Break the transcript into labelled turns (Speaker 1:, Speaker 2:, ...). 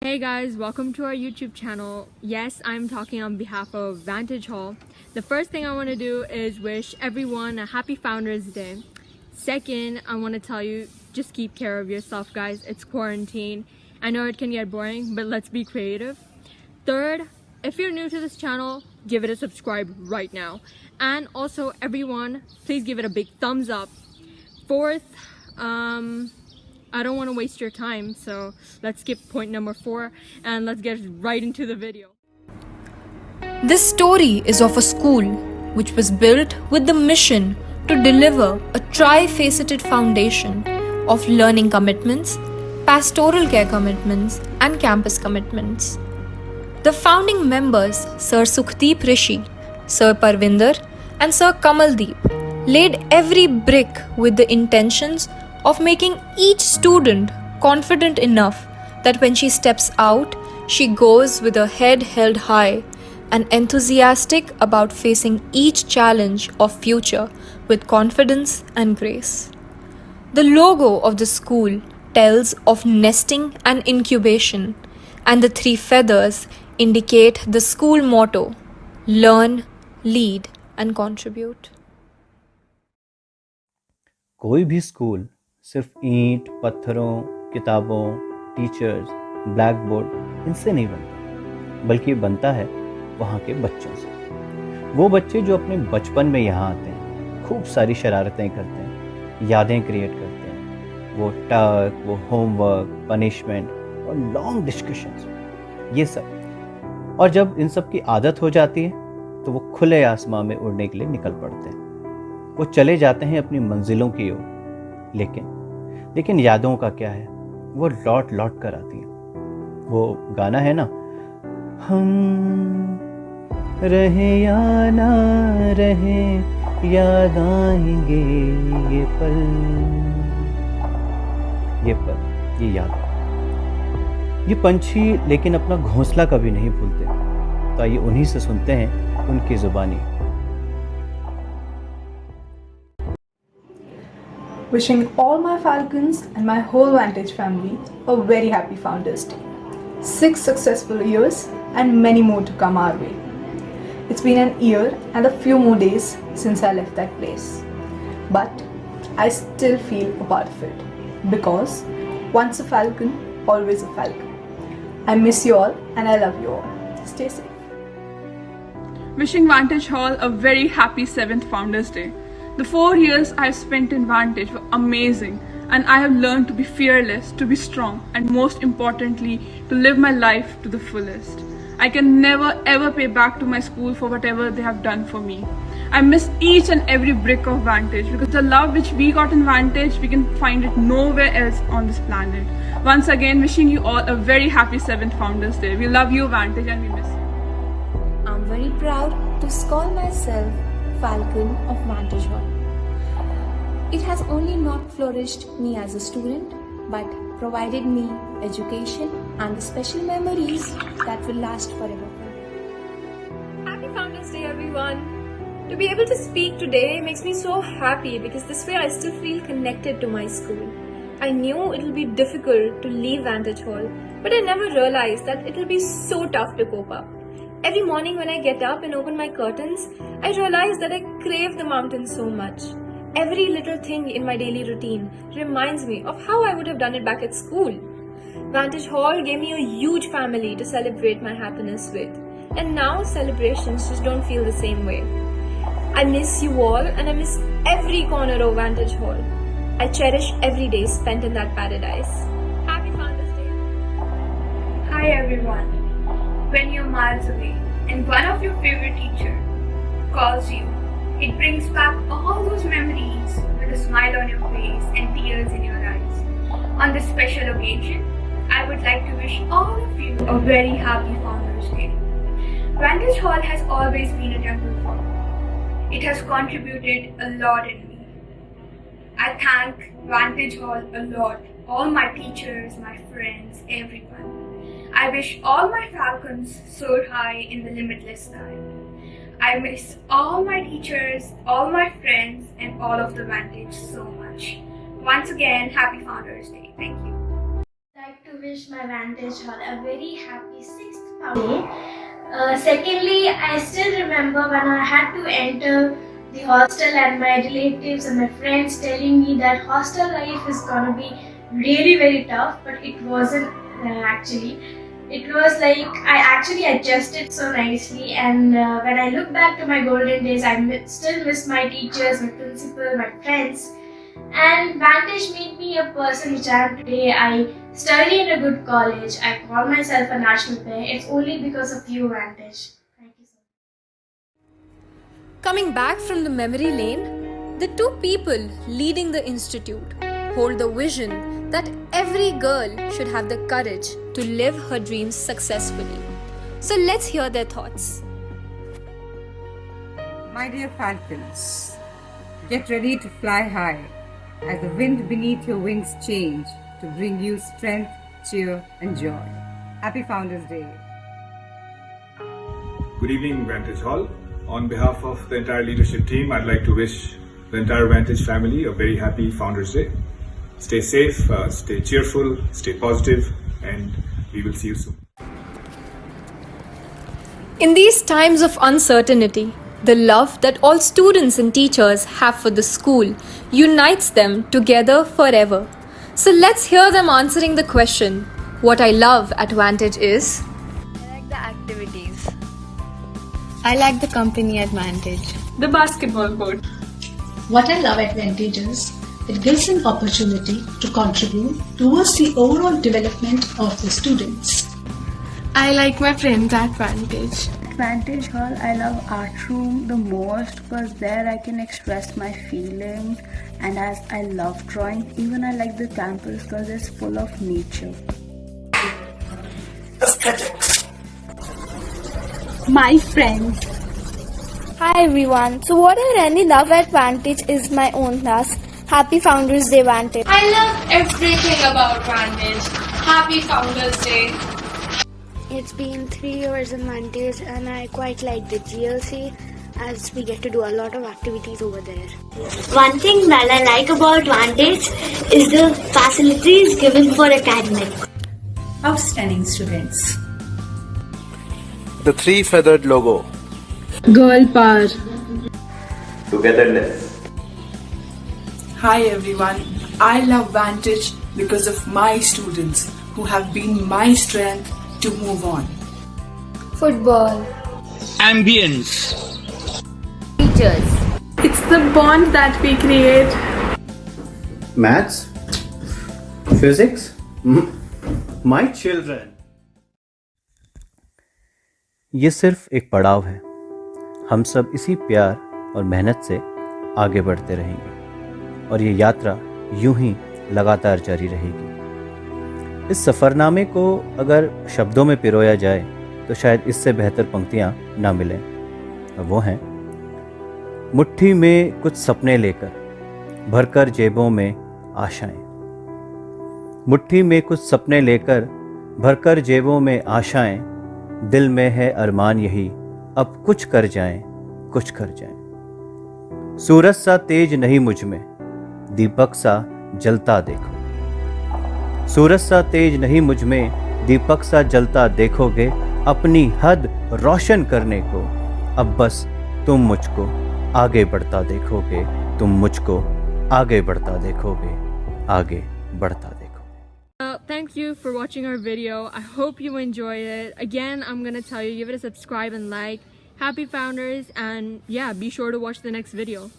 Speaker 1: Hey guys, welcome to our YouTube channel. Yes, I'm talking on behalf of Vantage Hall. The first thing I want to do is wish everyone a happy Founders Day. Second, I want to tell you, just keep care of yourself guys. It's quarantine. I know it can get boring, but let's be creative. Third, if you're new to this channel, give it a subscribe right now. And also everyone, please give it a big thumbs up. Fourth, I don't want to waste your time, so let's skip point number 4 and let's get right into the video.
Speaker 2: This story is of a school which was built with the mission to deliver a tri-faceted foundation of learning commitments, pastoral care commitments, and campus commitments. The founding members, Sir Sukhdeep Rishi, Sir Parvinder, and Sir Kamaldeep, laid every brick with the intentions of making each student confident enough that when she steps out, she goes with her head held high and enthusiastic about facing each challenge of future with confidence and grace. The logo of the school tells of nesting and incubation, and the 3 feathers indicate the school motto: learn, lead, and contribute.
Speaker 3: कोई भी school सिर्फ ईंट, पत्थरों, किताबों, teachers, black board इनसे नहीं बनता, बल्कि बनता है वहाँ के बच्चों से। वो बच्चे जो अपने बचपन में यहाँ आते हैं, खूब सारी शरारतें करते हैं, यादें क्रिएट करते हैं, वो टक, वो होमवर्क, पनिशमेंट और लॉन्ग डिस्कशंस, ये सब। और जब इन सब की आदत हो जाती है तो वो खुले आसमान में उड़ने के लिए निकल पड़ते हैं। वो चले जाते हैं अपनी मंजिलों की ओर, लेकिन यादों का क्या है, वो लौट लौट कर आती है। वो गाना है ना, हम रहे या ना रहे याद आएंगे ये पल, ये याद। ये पंछी लेकिन अपना घोंसला कभी नहीं भूलते, तो आइए उन्हीं से सुनते हैं उनकी जुबानी।
Speaker 4: Wishing all my Falcons and my whole Vantage family a very happy Founders Day. 6 successful years and many more to come our way. It's been an year and a few more days since I left that place. But I still feel a part of it, because once a Falcon, always a Falcon. I miss you all and I love you all. Stay safe.
Speaker 5: Wishing Vantage Hall a very happy 7th Founders Day. The 4 years I have spent in Vantage were amazing, and I have learned to be fearless, to be strong, and most importantly, to live my life to the fullest. I can never ever pay back to my school for whatever they have done for me. I miss each and every brick of Vantage, because the love which we got in Vantage, we can find it nowhere else on this planet. Once again, wishing you all a very happy 7th Founders Day. We love you, Vantage, and we miss you.
Speaker 6: I'm very proud to call myself Falcon of Vantage Hall. It has only not flourished me as a student, but provided me education and the special memories that will last forever.
Speaker 7: Happy Founders Day, everyone! To be able to speak today makes me so happy, because this way I still feel connected to my school. I knew it will be difficult to leave Vantage Hall, but I never realized that it will be so tough to cope up. Every morning when I get up and open my curtains, I realize that I crave the mountains so much. Every little thing in my daily routine reminds me of how I would have done it back at school. Vantage Hall gave me a huge family to celebrate my happiness with, and now celebrations just don't feel the same way. I miss you all, and I miss every corner of Vantage Hall. I cherish every day spent in that paradise. Happy Founders Day!
Speaker 8: Hi everyone. When you're miles away and one of your favorite teachers calls you, it brings back all those memories with a smile on your face and tears in your eyes. On this special occasion, I would like to wish all of you a very happy Founders Day. Vantage Hall has always been a temple for me. It has contributed a lot in me. I thank Vantage Hall a lot, all my teachers, my friends, everyone. I wish all my Falcons soar high in the limitless sky. I miss all my teachers, all my friends, and all of the Vantage so much. Once again, happy Founders Day. Thank you.
Speaker 9: I'd like to wish my Vantage Hall a very happy 6th Founders Day. Secondly, I still remember when I had to enter the hostel and my relatives and my friends telling me that hostel life is gonna be really very tough, but it wasn't actually. It was like I actually adjusted so nicely, and when I look back to my golden days, I still miss my teachers, my principal, my friends. And Vantage made me a person which I am today. I study in a good college. I call myself a national player. It's only because of you, Vantage. Thank you so much.
Speaker 2: Coming back from the memory lane, the two people leading the institute hold the vision that every girl should have the courage to live her dreams successfully. So let's hear their thoughts.
Speaker 10: My dear Falcons, get ready to fly high as the wind beneath your wings change to bring you strength, cheer and joy. Happy Founders Day.
Speaker 11: Good evening, Vantage Hall. On behalf of the entire leadership team, I'd like to wish the entire Vantage family a very happy Founders Day. Stay safe, stay cheerful, stay positive, and we will see you soon.
Speaker 2: In these times of uncertainty, the love that all students and teachers have for the school unites them together forever. So let's hear them answering the question, what I love at Vantage is...
Speaker 12: I like the activities.
Speaker 13: I like the company at Vantage.
Speaker 5: The basketball court.
Speaker 14: What I love at Vantage is it gives an opportunity to contribute towards the overall development of the students.
Speaker 13: I like my friends at Vantage.
Speaker 15: Vantage Hall, I love art room the most because there I can express my feelings, and as I love drawing, even I like the campus because it's full of nature.
Speaker 14: Aesthetics.
Speaker 15: My friends.
Speaker 16: Hi everyone. So what I really love at Vantage is my own class. Happy Founders Day, Vantage.
Speaker 17: I love everything about Vantage. Happy Founders Day.
Speaker 16: It's been 3 years in Vantage and I quite like the GLC as we get to do a lot of activities over there.
Speaker 18: One thing that I like about Vantage is the facilities given for academic.
Speaker 14: Outstanding students.
Speaker 19: The 3-feathered logo.
Speaker 15: Girl power.
Speaker 3: Togetherness.
Speaker 20: Hi everyone, I love Vantage because of my students who have been my strength to move on.
Speaker 16: Football.
Speaker 21: Ambience.
Speaker 16: Teachers.
Speaker 5: It's the bond that we create.
Speaker 3: Maths. Physics. My children. ये सिर्फ एक पड़ाव है. हम सब इसी प्यार और मेहनत से आगे बढ़ते रहेंगे और ये यात्रा यूं ही लगातार जारी रहेगी. इस सफ़रनामे को अगर शब्दों में पिरोया जाए तो शायद इससे बेहतर पंक्तियां ना मिलें. वो हैं, मुट्ठी में कुछ सपने लेकर भरकर जेबों में आशाएं. मुट्ठी में कुछ सपने लेकर भरकर जेबों में आशाएं. दिल में है अरमान यही, अब कुछ कर जाएं, कुछ कर जाएं. सूरज सा तेज नहीं मुझ में, दीपक सा जलता देखो. सूरज सा तेज नहीं मुझ में, दीपक सा जलता देखोगे. अपनी हद रोशन करने को अब बस तुम मुझको आगे बढ़ता देखोगे. तुम मुझको आगे बढ़ता देखोगे, आगे बढ़ता देखोगे.
Speaker 1: Thank you for watching our video. I hope you enjoyed it. Again, I'm gonna tell you, give it a subscribe and like. Happy Founders, and yeah, be sure to watch the next video.